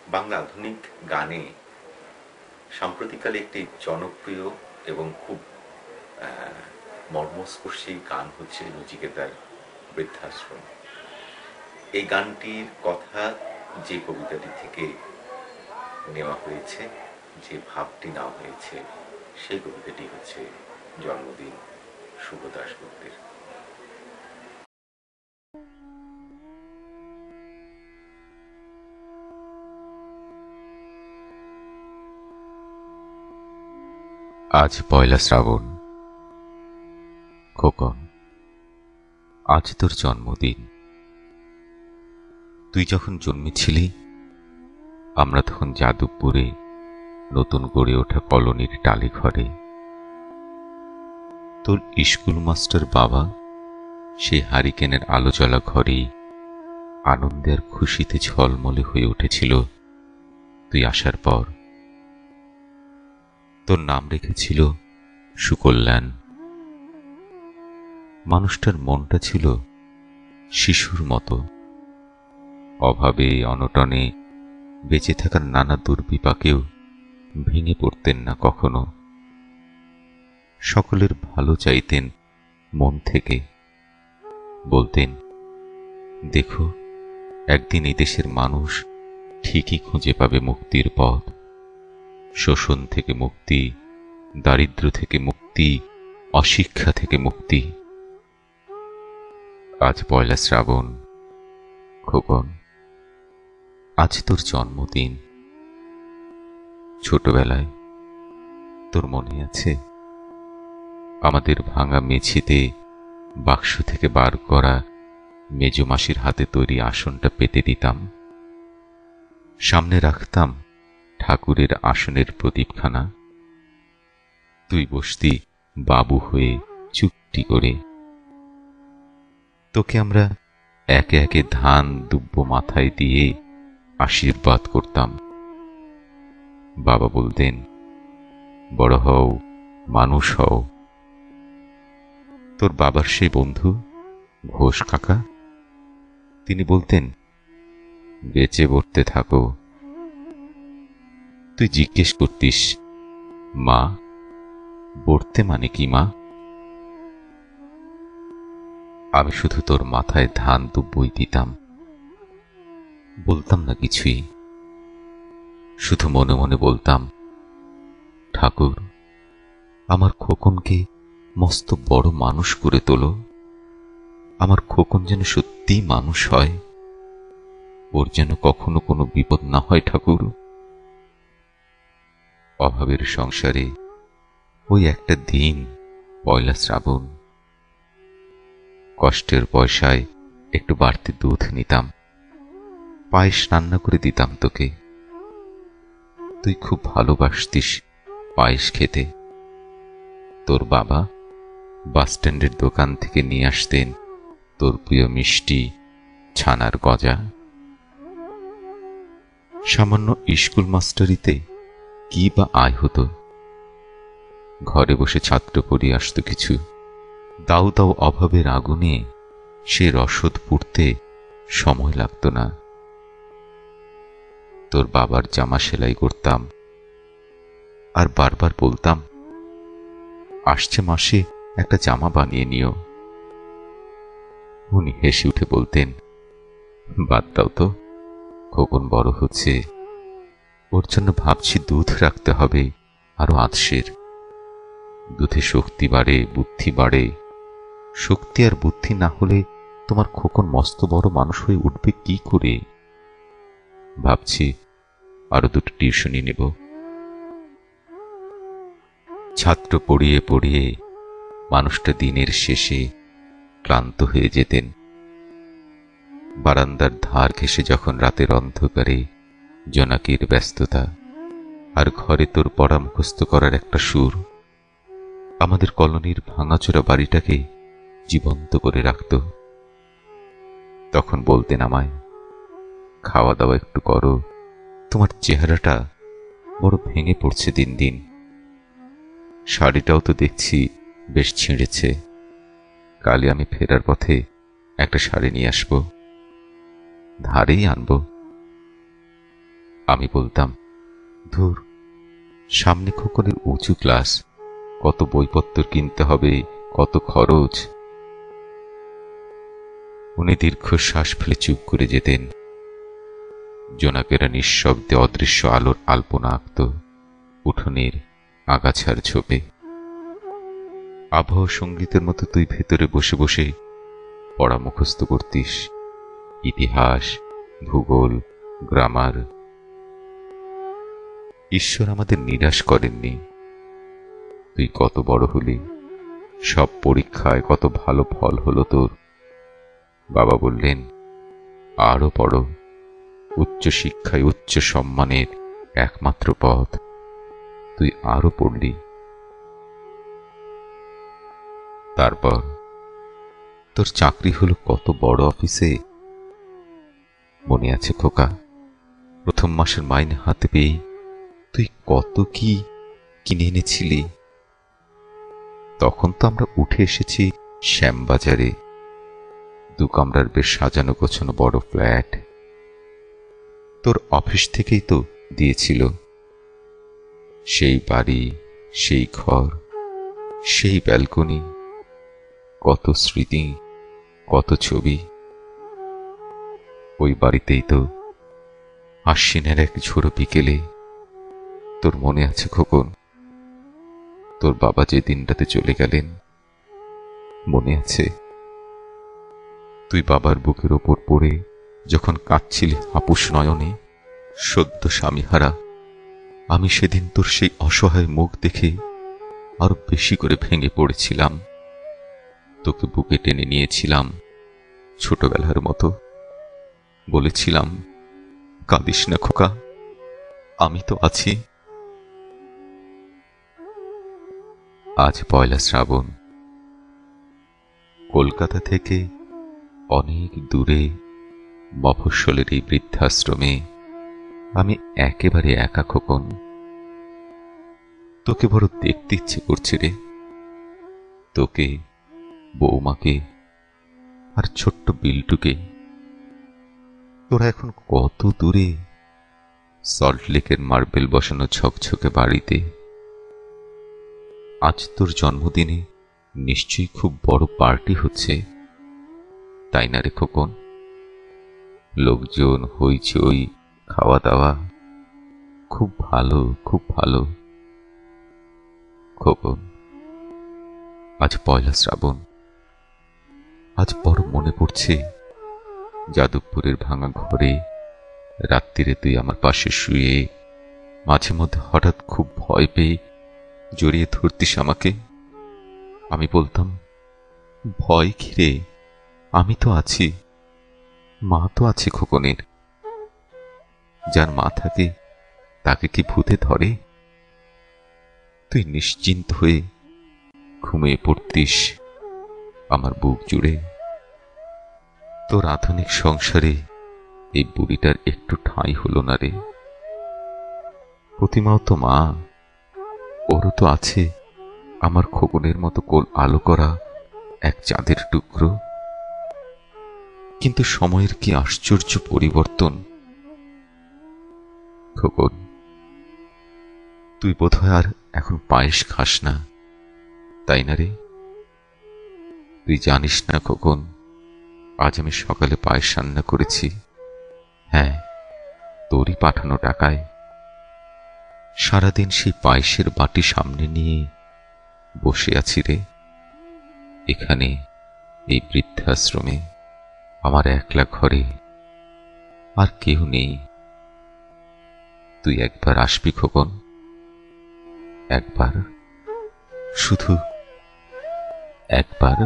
বাংলা আধুনিক গানে সাম্প্রতিককালে একটি জনপ্রিয় এবং খুব মর্মস্পর্শী গান হচ্ছে নচিকেতার বৃদ্ধাশ্রম। এই গানটির কথা যে কবিতাটি থেকে নেওয়া হয়েছে, যে ভাবটি নেওয়া হয়েছে, সেই কবিতাটি হচ্ছে জন্মদিন শুভ দাশগুপ্তের। আজ পয়লা শ্রাবণ। খোকন, আজ তোর জন্মদিন। তুই যখন জন্মেছিলি আমরা তখন যাদবপুরে নতুন গড়ে ওঠা কলোনির টালি ঘরে। তোর স্কুল মাস্টার বাবা সেই হারিকেনের আলো জ্বলা ঘরেই আনন্দে আর খুশিতে ঝলমলে হয়ে উঠেছিল তুই আসার পর। তোর নাম রেখেছিল সুকল্যাণ। মানুষটার মনটা ছিল শিশুর মতো, অভাবে অনটনে বেঁচে থাকার নানা দুর্বিপাকেও ভেঙে পড়তেন না কখনো। সকলের ভালো চাইতেন মন থেকে, বলতেন, দেখো একদিন এই দেশের মানুষ ঠিকই খুঁজে পাবে মুক্তির পথ। শোষণ থেকে মুক্তি, দারিদ্র্য থেকে মুক্তি, অশিক্ষা থেকে মুক্তি। আজ পয়লা শ্রাবণ। খোকন, আজ তোর জন্মদিন। ছোটবেলায় তোর মনে আছে আমাদের ভাঙা মেঝেতে বাক্স থেকে বার করা মেজমাসির হাতে তৈরি আসনটা পেতে দিতাম, সামনে রাখতাম ঠাকুরের আসনের প্রদীপখানা, তুই বসতি বাবু হয়ে চুপটি করে। তোকে আমরা একে একে ধান দুব্ব মাথায় দিয়ে আশীর্বাদ করতাম। বাবা বলতেন, বড় হও, মানুষ হও। তোর বাবার সেই বন্ধু ঘোষ কাকা, তিনি বলতেন, বেঁচে বর্তে থাকো। তুই জিজ্ঞেস করতিস, মা, বর্তে মানে কি মা? আমি শুধু তোর মাথায় ধান দুব্বই দিতাম, বলতাম না কিছুই। শুধু মনে মনে বলতাম, ঠাকুর, আমার খোকনকে মস্ত বড় মানুষ করে তোলো। আমার খোকন যেন সত্যি মানুষ হয়, ওর যেন কখনো কোনো বিপদ না হয় ঠাকুর। অভাবের সংসারে ওই একটা দিন পয়লা শ্রাবণ। কষ্টের পয়সায় একটু বাড়তি দুধ নিতাম, পায়েস রান্না করে দিতাম তোকে। তুই খুব ভালোবাসতিস পায়েস খেতে। তোর বাবা বাসস্ট্যান্ডের দোকান থেকে নিয়ে আসতেন তোর প্রিয় মিষ্টি ছানার গজা। সামান্য স্কুল মাস্টারিতে কি বা আয় হতো? ঘরে বসে ছাত্র পড়িয়ে আসতো কিছু, দাউ দাউ অভাবের আগুনে সে রসদ পুড়তে সময় লাগতো না। তোর বাবার জামা সেলাই করতাম, আর বারবার বলতাম, আসছে মাসে একটা জামা বানিয়ে নিও। উনি হেসে উঠে বলতেন, বাদ দাও তো, খোকন বড় হচ্ছে, ওর জন্য ভাবছি দুধ রাখতে হবে আরো আধশের। দুধে শক্তি বাড়ে, বুদ্ধি বাড়ে। শক্তি আর বুদ্ধি না হলে তোমার খোকন মস্ত বড় মানুষ হয়ে উঠবে কি করে? ভাবছি আরো দুটো টিউশনি নেব। ছাত্র পড়িয়ে পড়িয়ে মানুষটা দিনের শেষে ক্লান্ত হয়ে যেতেন। বারান্দার ধার ঘেঁষে যখন রাতের অন্ধকারে জোনাকির ব্যস্ততা, আর ঘরে তোর পড়া মুখস্থ করার একটা সুর আমাদের কলোনির ভাঙাচোরা বাড়িটাকে জীবন্ত করে রাখত। তখন বলতেন আমায়, খাওয়া দাওয়া একটু করো, তোমার চেহারাটা বড় ভেঙে পড়ছে দিন দিন। শাড়িটাও তো দেখছি বেশ ছিঁড়েছে, কালই আমি ফেরার পথে একটা শাড়ি নিয়ে আসবো, ধারেই আনবো। আমি বলতাম, ধুর, সামনে খোকনের উঁচু ক্লাস, কত বইপত্র কিনতে হবে, কত খরচ। উনি দীর্ঘশ্বাস ফেলে চুপ করে যেতেন। জোনাকেরা নিঃশব্দে অদৃশ্য আলোর আলপনা আঁকত উঠোনের আগাছার ঝোপে। আবহ সঙ্গীতের মতো তুই ভেতরে বসে বসে পড়া মুখস্থ করতিস, ইতিহাস, ভূগোল, গ্রামার। ঈশ্বর আমাদের নিরাশ করেননি। তুই কত বড় হলি, সব পরীক্ষায় কত ভালো ফল হলো তোর। বাবা বললেন, আরো পড়ো, উচ্চ শিক্ষায় উচ্চ সম্মানের একমাত্র পথ। তুই আরো পড়লি। তারপর তোর চাকরি হলো কত বড় অফিসে। মনে আছে খোকা, প্রথম মাসের মাইনে হাতে পেয়ে তুই কত কি কিনে এনেছিলি। তখন তো আমরা উঠে এসেছি শ্যামবাজারে, 2 কামরার বেশ সাজানো গোছানো বড় ফ্ল্যাট। তোর অফিস থেকেই তো দিয়েছিল। সেই বাড়ি, সেই ঘর, সেই ব্যালকনি, কত স্মৃতি, কত ছবি। ওই বাড়িতেই তো আশ্বিনের এক ঝোড়ো বিকেলে, তোর মনে আছে খোকন, তোর বাবা যে দিনটাতে চলে গেলেন, মনে আছে? তুই বাবার বুকের ওপর পড়ে যখন কাঁদছিলি আপুস নয়নে, সদ্য স্বামীহারা, আমি সেদিন তোর সেই অসহায় মুখ দেখে আরো বেশি করে ভেঙে পড়েছিলাম। তোকে বুকে টেনে নিয়েছিলাম ছোটবেলার মতো। বলেছিলাম, কাঁদিস না খোকা, আমি তো আছি। আজ 1 শ্রাবণ। কলকাতা থেকে অনেক দূরে মফস্বলের এই বৃদ্ধাশ্রমে আমি একেবারে একা খোকন। তোকে বড় দেখতে ইচ্ছে করছে রে, তোকে, বৌমাকে আর ছোট্ট বিল্টুকে। তোরা এখন কত দূরে, সল্ট লেকের মার্বেল বসানো ঝকঝকে বাড়িতে। আজ তোর জন্মদিনে নিশ্চয়ই খুব বড় পার্টি হচ্ছে, তাই না রে খোকন? লোকজন, হইচই, খাওয়া দাওয়া, খুব ভালো, খুব ভালো। খোকন, আজ 1 শ্রাবণ। আজ বড় মনে পড়ছে যাদবপুরের ভাঙা ঘরে রাত্রিরে তুই আমার পাশে শুয়ে মাঝে মধ্যে হঠাৎ খুব ভয় পেয়ে জড়িয়ে ধরতিস আমাকে। আমি বলতাম, ভয় কি রে, আমি তো আছি, মা তো আছে খোকনের। যার মা থাকে তাকে কি ভূতে ধরে? তুই নিশ্চিন্ত হয়ে ঘুমিয়ে পড়তিস আমার বুক জুড়ে। তোর আধুনিক সংসারে এই বুড়িটার একটু ঠাঁই হলো না রে। প্রতিমাও তো মা, ওরও তো আছে আমার খোকনের মতো কোল আলো করা এক চাঁদের টুকরো। কিন্তু সময়ের কি আশ্চর্য পরিবর্তন। খোকন, তুই বোধহয় আর এখন পায়েস খাস না, তাই না রে? তুই জানিস না খোকন, আজ আমি সকালে পায়েস রান্না করেছি। হ্যাঁ, তোরই পাঠানো টাকায়। সারাদিন সেই পায়েসের বাটি সামনে নিয়ে বসে আছি রে, এখানে এই বৃদ্ধাশ্রমে, আমার একলা ঘরে, আর কেউ নেই। তুই একবার আসবি খোকন, একবার, শুধু একবার।